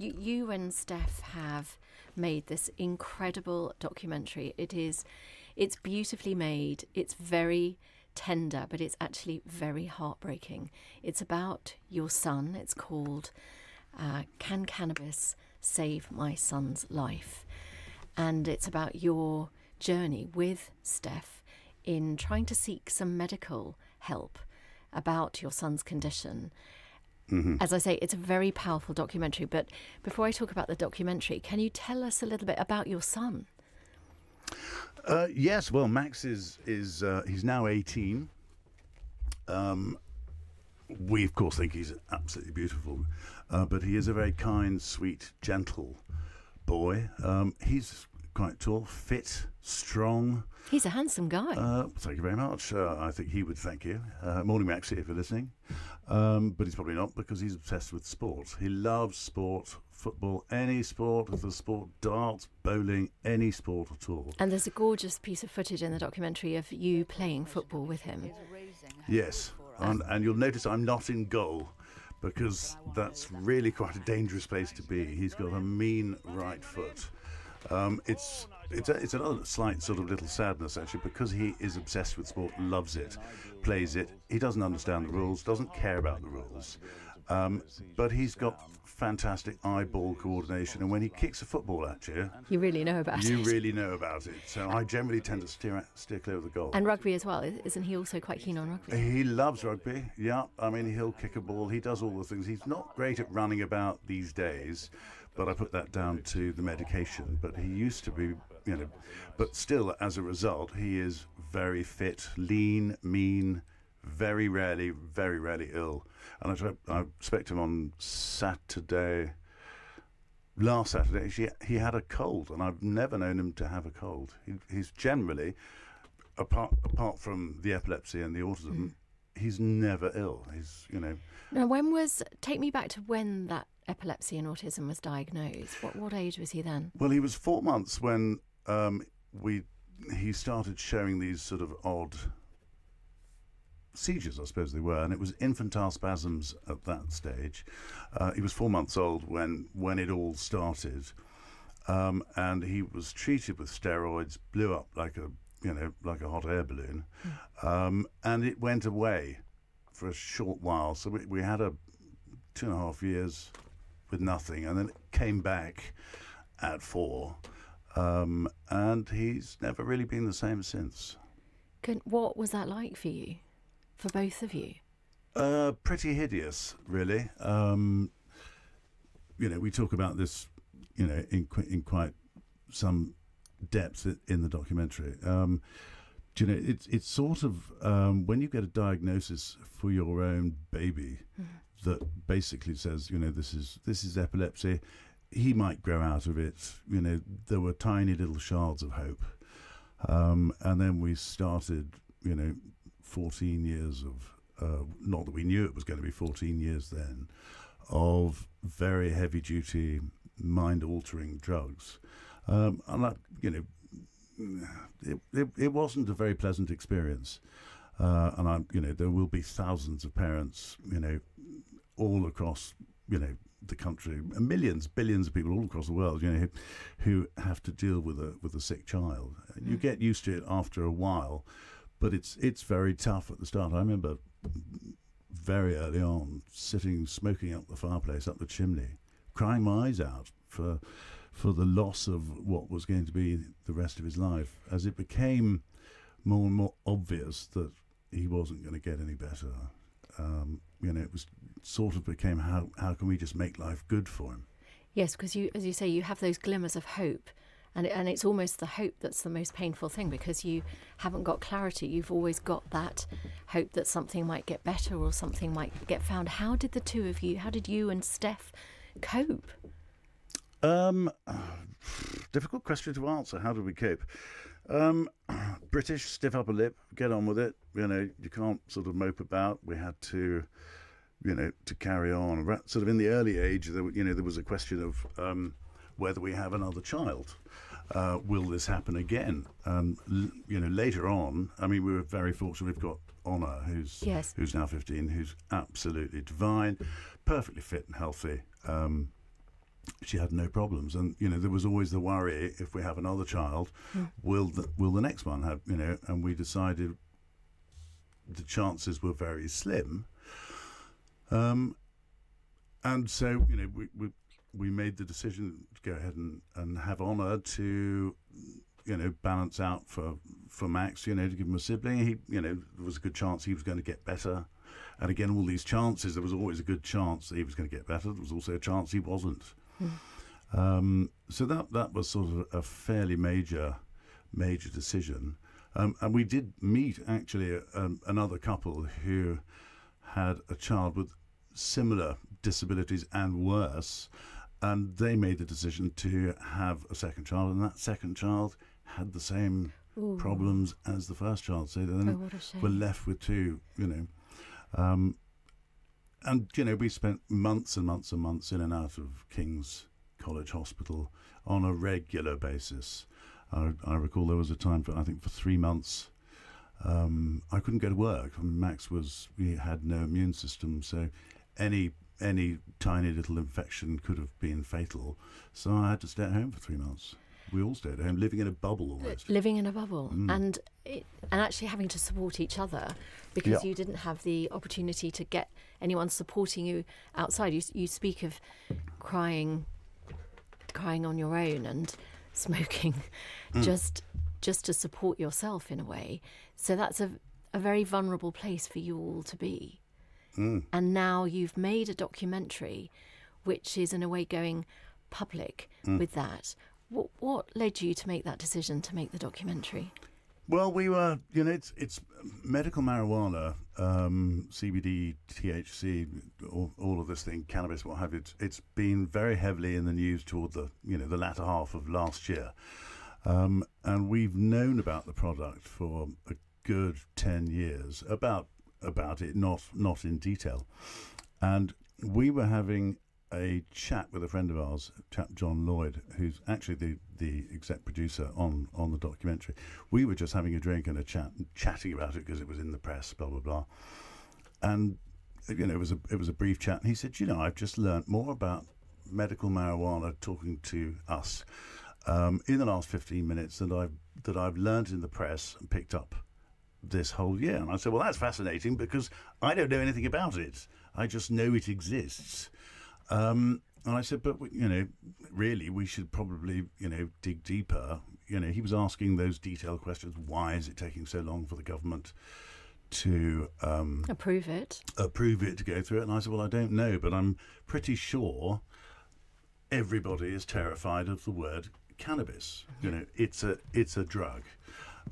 You and Steph have made this incredible documentary. It's beautifully made. It's very tender, but it's actually very heartbreaking. It's about your son. It's called Can Cannabis Save My Son's Life? And it's about your journey with Steph in trying to seek some medical help about your son's condition. Mm-hmm. As I say, it's a very powerful documentary. But before I talk about the documentary, can you tell us a little bit about your son? Yes, well, Max is he's now 18. We, of course, think he's absolutely beautiful, but he is a very kind, sweet, gentle boy. He's quite tall, fit, strong. He's a handsome guy. Thank you very much. I think he would thank you. Morning, Maxie, if you're listening. But he's probably not, because he's obsessed with sport. He loves sport, football, any sport, if there's sport, darts, bowling, any sport at all. And there's a gorgeous piece of footage in the documentary of you playing football with him. Yes, and you'll notice I'm not in goal, because that's really quite a dangerous place to be. He's got a mean right foot. It's another slight sort of little sadness, actually, because he is obsessed with sport, loves it, plays it. He doesn't understand the rules, doesn't care about the rules, but he's got fantastic eyeball coordination, and when he kicks a football at you, you really know about it. You really know about it. So I generally tend to steer clear of the goal. And rugby as well, isn't he also quite keen on rugby? He loves rugby, yeah. I mean, he'll kick a ball, he does all the things. He's not great at running about these days, but I put that down to the medication. But he used to be, but still, as a result, he is very fit, lean, mean, very rarely ill. And I expect him on last Saturday, he had a cold, and I've never known him to have a cold. He's generally, apart from the epilepsy and the autism, he's never ill. Now, take me back to when that epilepsy and autism was diagnosed. What age was he then? Well, he was 4 months when he started showing these sort of odd seizures, I suppose they were, and it was infantile spasms at that stage. He was 4 months old when it all started, and he was treated with steroids, blew up like a hot air balloon, and it went away for a short while. So we had 2.5 years with nothing, and then it came back at 4, and he's never really been the same since. What was that like for you? For both of you? Pretty hideous, really. We talk about this, in quite some depth in the documentary. It's sort of when you get a diagnosis for your own baby that basically says, this is epilepsy. He might grow out of it. There were tiny little shards of hope, and then we started, 14 years of, not that we knew it was going to be 14 years then, of very heavy-duty, mind-altering drugs. And it wasn't a very pleasant experience. And there will be thousands of parents, all across, the country, and billions of people all across the world, who have to deal with a sick child. You get used to it after a while, but it's very tough at the start. I remember very early on sitting, smoking up the fireplace, up the chimney, crying my eyes out for the loss of what was going to be the rest of his life, as it became more and more obvious that he wasn't going to get any better. It was sort of became how can we just make life good for him? Yes, because as you say, you have those glimmers of hope. And it's almost the hope that's the most painful thing, because you haven't got clarity. You've always got that hope that something might get better or something might get found. How did you and Steph cope? Difficult question to answer. How did we cope? British, stiff upper lip, get on with it. You can't sort of mope about. We had to, to carry on. Sort of in the early age, there was a question of whether we have another child. Will this happen again? Later on, we were very fortunate. We've got Honor, who's now 15, who's absolutely divine, perfectly fit and healthy. she had no problems. And there was always the worry, if we have another child, will the next one have, and we decided the chances were very slim. And so we made the decision to go ahead and have Honor to balance out for Max, to give him a sibling. He there was a good chance he was going to get better. And again, all these chances, there was always a good chance that he was going to get better. There was also a chance he wasn't. So that was sort of a fairly major decision. And we did meet, actually, another couple who had a child with similar disabilities and worse. And they made the decision to have a second child. And that second child had the same problems as the first child. So then we're left with two, And, we spent months and months and months in and out of King's College Hospital on a regular basis. I recall there was a time for 3 months, I couldn't go to work. Max he had no immune system, so any tiny little infection could have been fatal. So I had to stay at home for 3 months. We all stayed at home, living in a bubble almost. Living in a bubble, and actually having to support each other, because you didn't have the opportunity to get anyone supporting you outside. You speak of crying on your own and smoking, just to support yourself in a way. So that's a very vulnerable place for you all to be. And now you've made a documentary, which is in a way going public with that. What led you to make that decision to make the documentary? Well, we were, it's medical marijuana, CBD, THC, all of this thing, cannabis, what have you. It's been very heavily in the news toward the latter half of last year. And we've known about the product for a good 10 years, about it, not in detail. And we were having a chat with a friend of ours, chap John Lloyd, who's actually the exec producer on the documentary. We were just having a drink and chatting about it because it was in the press, blah blah blah. And it was a brief chat. And he said, I've just learnt more about medical marijuana talking to us in the last 15 minutes that I've learnt in the press and picked up this whole year. And I said, well, that's fascinating because I don't know anything about it. I just know it exists. And I said, but, really, we should probably, dig deeper. He was asking those detailed questions. Why is it taking so long for the government to approve it, to go through it? And I said, well, I don't know, but I'm pretty sure everybody is terrified of the word cannabis. It's a drug.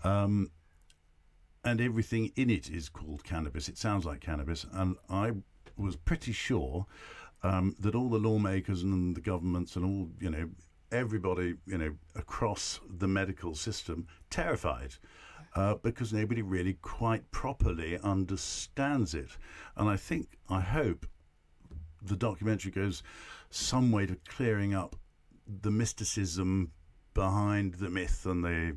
And everything in it is called cannabis. It sounds like cannabis. And I was pretty sure that all the lawmakers and the governments and all, everybody, across the medical system terrified because nobody really quite properly understands it. And I hope the documentary goes some way to clearing up the mysticism behind the myth and the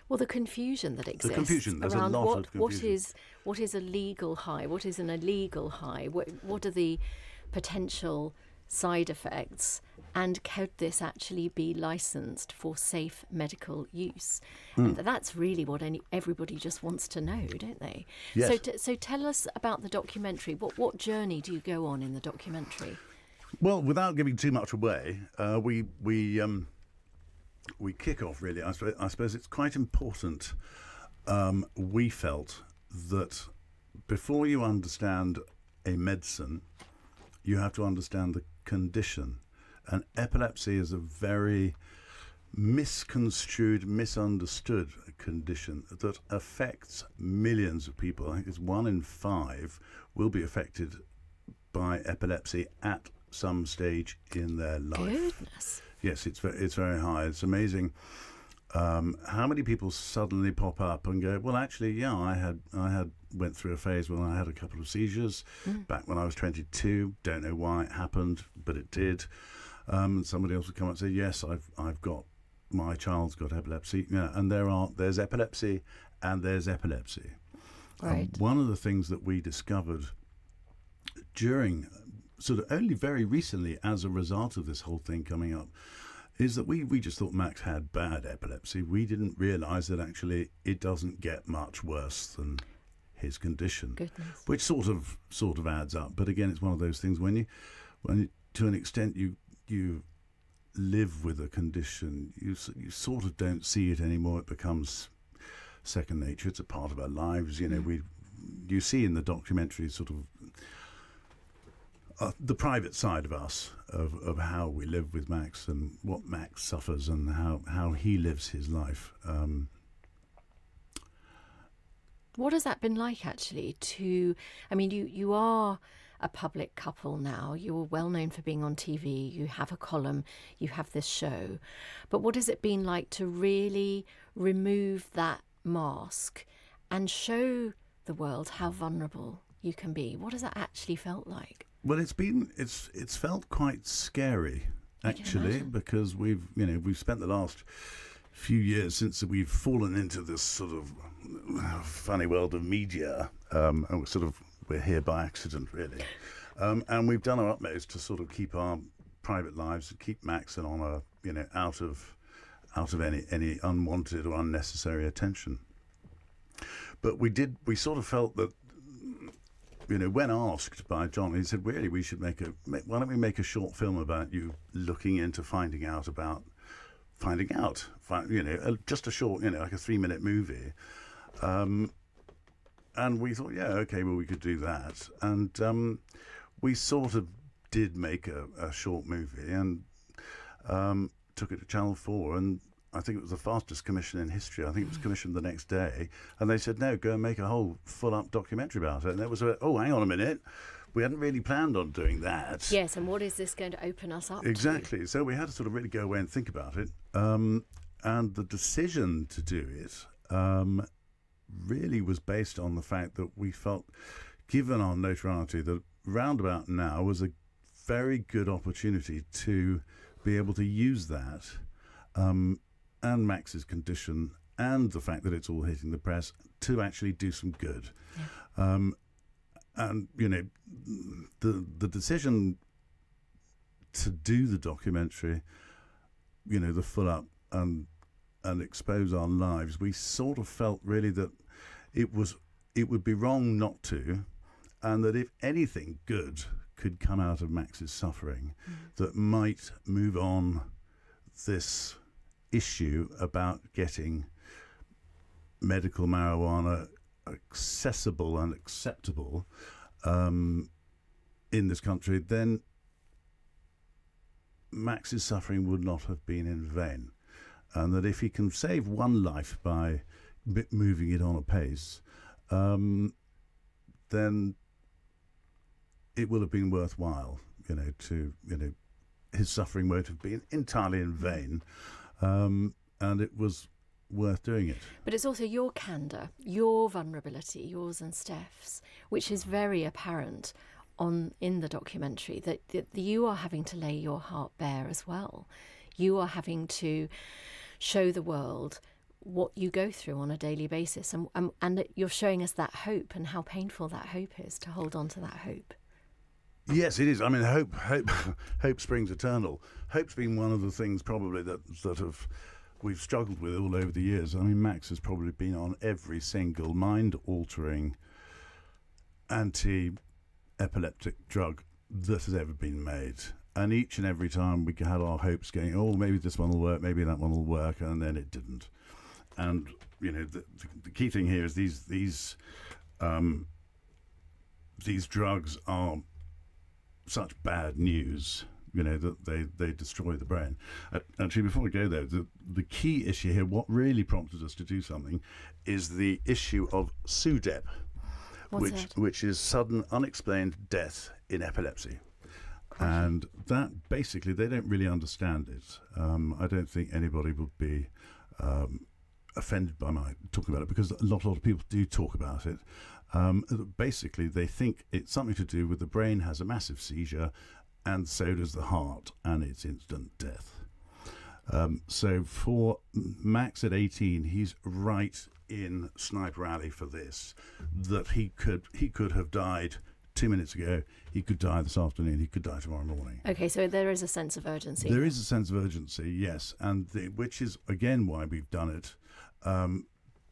the confusion that exists. The confusion. There's around a lot of confusion. What is a legal high? What is an illegal high? What are the potential side effects? And could this actually be licensed for safe medical use? And that's really what everybody just wants to know, don't they? Yes. So tell us about the documentary. What journey do you go on in the documentary? Well, without giving too much away, we kick off, really. I suppose it's quite important. We felt that before you understand a medicine, you have to understand the condition. And epilepsy is a very misconstrued, misunderstood condition that affects millions of people. I think it's 1 in 5 will be affected by epilepsy at some stage in their life. Goodness. Yes, it's very high. It's amazing how many people suddenly pop up and go, well, actually, yeah, I went through a phase when I had a couple of seizures back when I was 22. Don't know why it happened, but it did. And somebody else would come up and say, yes, my child's got epilepsy. Yeah, and there's epilepsy and there's epilepsy. Right. One of the things that we discovered during sort of only very recently, as a result of this whole thing coming up, is that we just thought Max had bad epilepsy. We didn't realise that actually it doesn't get much worse than his condition. Goodness. Which sort of adds up. But again, it's one of those things when you to an extent you live with a condition, you sort of don't see it anymore. It becomes second nature. It's a part of our lives. You know, you see in the documentary sort of the private side of us, of how we live with Max and what Max suffers and how he lives his life. What has that been like, actually? I mean, you are a public couple now. You're well known for being on TV. You have a column. You have this show. But what has it been like to really remove that mask and show the world how vulnerable you can be? What has that actually felt like? Well, it's felt quite scary, actually, because we've spent the last few years since we've fallen into this sort of funny world of media, and we're here by accident, really, and we've done our utmost to sort of keep our private lives, keep Max and Honor, out of any unwanted or unnecessary attention. But we sort of felt that, when asked by John, he said, really, we should why don't we make a short film about you looking into finding out, just a short, like a 3-minute movie. And we thought, yeah, okay, well, we could do that. And we sort of did make a short movie and took it to Channel 4, and I think it was the fastest commission in history. I think it was commissioned the next day. And they said, no, go and make a whole full-up documentary about it. And it was, oh, hang on a minute. We hadn't really planned on doing that. Yes, and what is this going to open us up Exactly. to? So we had to sort of really go away and think about it. And the decision to do it really was based on the fact that we felt, given our notoriety, that roundabout now was a very good opportunity to be able to use that and Max's condition and the fact that it's all hitting the press to actually do some good. Yeah. And, the decision to do the documentary, the full up and expose our lives, we sort of felt really that it would be wrong not to, and that if anything good could come out of Max's suffering that might move on this issue about getting medical marijuana accessible and acceptable in this country, then Max's suffering would not have been in vain. And that if he can save one life by moving it on a pace, then it will have been worthwhile, his suffering won't have been entirely in vain, and it was worth doing it. But it's also your candour, your vulnerability, yours and Steph's, which is very apparent in the documentary, that you are having to lay your heart bare as well. You are having to show the world what you go through on a daily basis, and that you're showing us that hope and how painful that hope is, to hold on to that hope. Yes, it is. I mean, hope springs eternal. Hope's been one of the things probably that we've struggled with all over the years. I mean, Max has probably been on every single mind-altering anti-epileptic drug that has ever been made. And each and every time we had our hopes going, oh, maybe this one will work, maybe that one will work, and then it didn't. And, the key thing here is these drugs are such bad news, that they destroy the brain. Actually, before we go there, the key issue here, what really prompted us to do something, is the issue of SUDEP, which is sudden unexplained death in epilepsy. And that, basically, they don't really understand it. I don't think anybody would be offended by my talking about it, because a lot of people do talk about it. Basically, they think it's something to do with the brain has a massive seizure, and so does the heart, and it's instant death. So for Max at 18, he's right in Sniper Alley for this, that he could have died 2 minutes ago, he could die this afternoon, he could die tomorrow morning. Okay, so there is a sense of urgency. There is a sense of urgency, yes, and which is, again, why we've done it,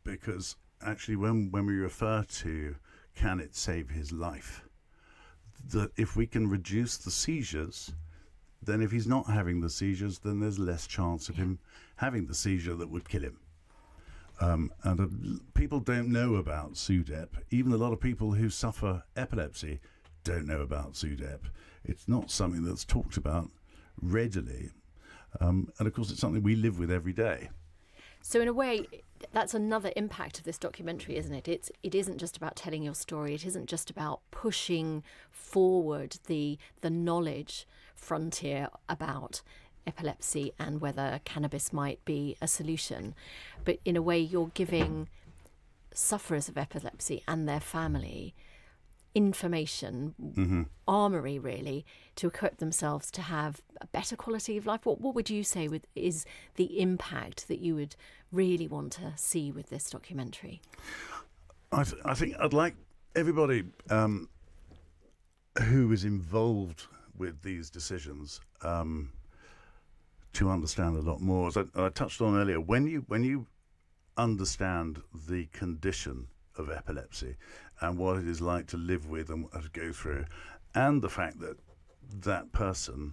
because actually when we refer to can it save his life, that if we can reduce the seizures, then if he's not having the seizures, then there's less chance of him having the seizure that would kill him. People don't know about SUDEP. Even a lot of people who suffer epilepsy don't know about SUDEP. It's not something that's talked about readily. And of course, it's something we live with every day. So in a way, that's another impact of this documentary, isn't it? It isn't just about telling your story. It isn't just about pushing forward the knowledge frontier about epilepsy and whether cannabis might be a solution. But in a way, you're giving sufferers of epilepsy and their family information, armory really, to equip themselves to have a better quality of life. What would you say is the impact that you would really want to see with this documentary? I think I'd like everybody who is involved with these decisions to understand a lot more. As I touched on earlier, when you understand the condition of epilepsy and what it is like to live with and to go through, and the fact that that person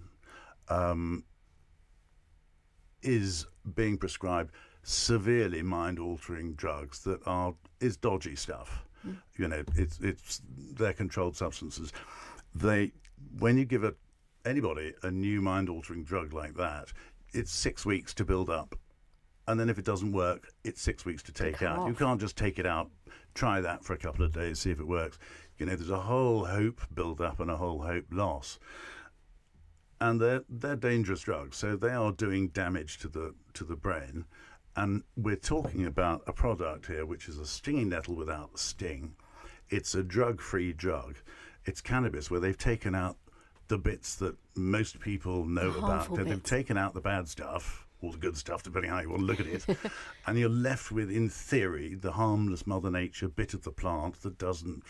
is being prescribed severely mind-altering drugs that is dodgy stuff. You know, they're controlled substances. When you give anybody a new mind-altering drug like that, it's 6 weeks to build up. And then if it doesn't work, it's 6 weeks to take out. You can't just take it out, try that for a couple of days, see if it works. You know, there's a whole hope build up and a whole hope loss. And they're dangerous drugs, so they are doing damage to the brain. And we're talking about a product here which is a stinging nettle without the sting. It's a drug-free drug. It's cannabis, where they've taken out the bits that most people know about. They've taken out the bad stuff, or the good stuff, depending how you want to look at it. And you're left with, in theory, the harmless Mother Nature bit of the plant that doesn't,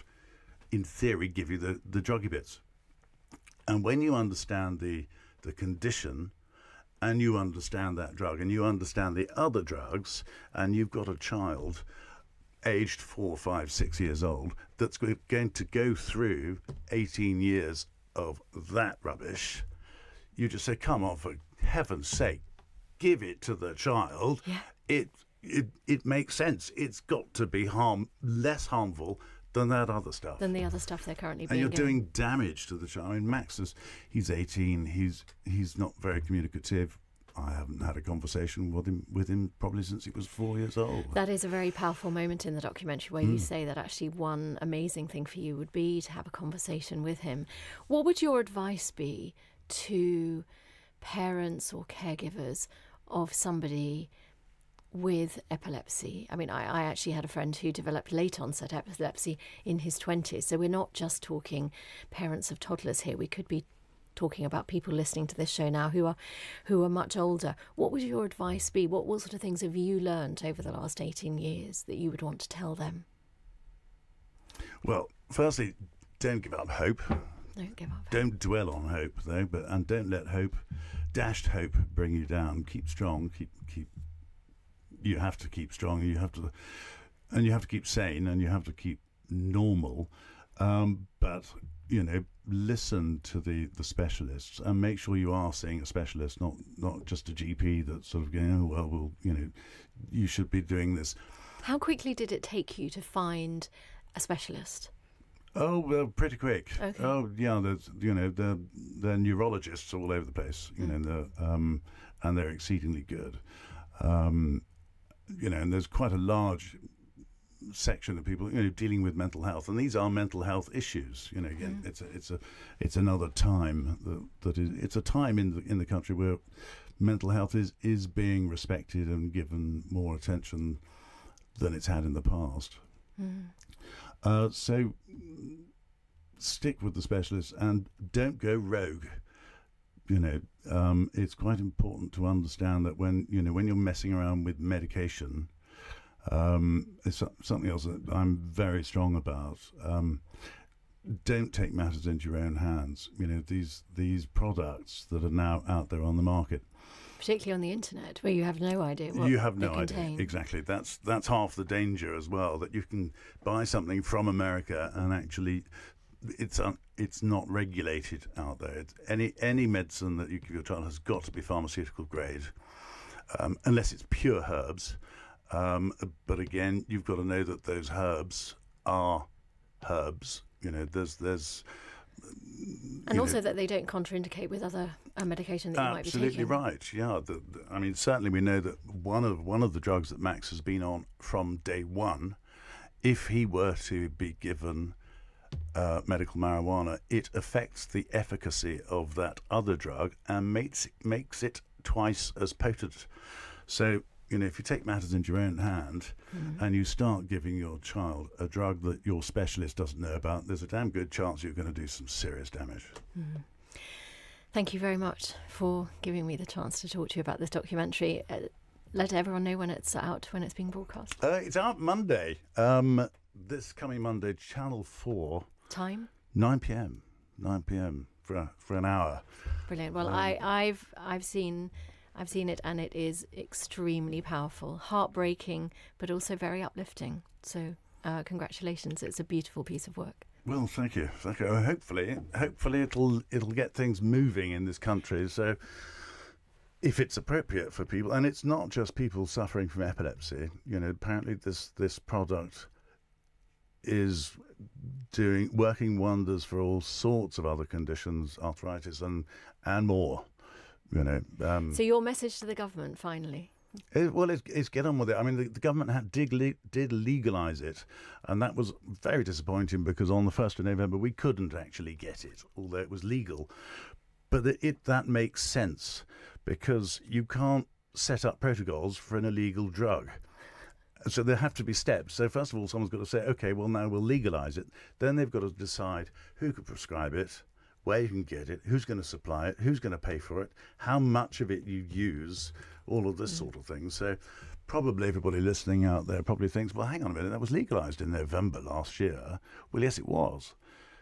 in theory, give you the druggy bits. And when you understand the condition, and you understand that drug, and you understand the other drugs, and you've got a child aged 4, 5, 6 years old that's going to go through 18 years of that rubbish, you just say, come on, for heaven's sake, give it to the child. Yeah. It makes sense. It's got to be less harmful than that other stuff. Than the other stuff they're currently being And you're doing damage to the child. I mean, Max he's 18. He's not very communicative. I haven't had a conversation with him probably since he was 4 years old. That is a very powerful moment in the documentary where you say that actually one amazing thing for you would be to have a conversation with him. What would your advice be to parents or caregivers of somebody with epilepsy? I mean, I actually had a friend who developed late onset epilepsy in his 20s. So we're not just talking parents of toddlers here. We could be talking about people listening to this show now who are much older. What would your advice be? What sort of things have you learned over the last 18 years that you would want to tell them? Well, firstly, don't give up hope. Don't give up. Don't dwell on hope, though, and don't let dashed hope bring you down. Keep strong. You have to keep strong. You have to keep sane, and you have to keep normal. But you know, listen to the specialists and make sure you are seeing a specialist, not just a GP that's sort of going, oh well, you know, you should be doing this. How quickly did it take you to find a specialist? Oh, well, pretty quick. Okay. Oh, yeah. There's, you know, they're neurologists all over the place. You know, and they're exceedingly good. You know, and there's quite a large section of people, you know, dealing with mental health, and these are mental health issues. You know, again, it's another time it's a time in the country where mental health is being respected and given more attention than it's had in the past. So stick with the specialists and don't go rogue. You know, it's quite important to understand that when you're messing around with medication, it's something else that I'm very strong about. don't take matters into your own hands. You know, these products that are now out there on the market. Particularly on the internet, where you have no idea what you have no they contain. idea. Exactly. That's half the danger as well, that you can buy something from America and actually it's not regulated out there. Any medicine that you give your child has got to be pharmaceutical grade, unless it's pure herbs. But again, you've got to know that those herbs are herbs. You know, there's and also that they don't contraindicate with other medication that you might be taking. Absolutely right. Yeah. I mean, certainly we know that one of the drugs that Max has been on from day one, if he were to be given medical marijuana, it affects the efficacy of that other drug and makes it twice as potent. So, you know, if you take matters into your own hand and you start giving your child a drug that your specialist doesn't know about, there's a damn good chance you're going to do some serious damage. Thank you very much for giving me the chance to talk to you about this documentary. Let everyone know when it's out, when it's being broadcast. It's out Monday. This coming Monday, Channel 4. Time? 9 p.m. 9 p.m. for an hour. Brilliant. Well, I've seen it, and it is extremely powerful, heartbreaking, but also very uplifting. So, congratulations! It's a beautiful piece of work. Well, thank you. Hopefully, it'll get things moving in this country. So, if it's appropriate for people, and it's not just people suffering from epilepsy. You know, apparently this product is working wonders for all sorts of other conditions, arthritis and more. You know. So your message to the government, finally? It's get on with it. I mean, the government did legalise it, and that was very disappointing because on the 1st of November we couldn't actually get it, although it was legal. But that makes sense because you can't set up protocols for an illegal drug. So there have to be steps. So first of all, someone's got to say, okay, well, now we'll legalise it. Then they've got to decide who can prescribe it, where you can get it, who's going to supply it, who's going to pay for it, how much of it you use, all of this sort of thing. So probably everybody listening out there probably thinks, well, hang on a minute, that was legalised in November last year. Well, yes, it was.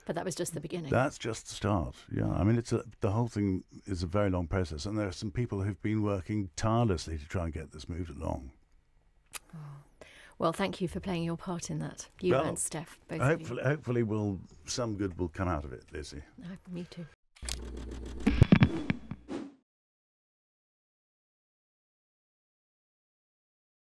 But that was just the beginning. That's just the start, yeah. I mean, the whole thing is a very long process, and there are some people who've been working tirelessly to try and get this moved along. Oh. Well, thank you for playing your part in that. You and Steph, both hopefully some good will come out of it, Lizzie. Me too.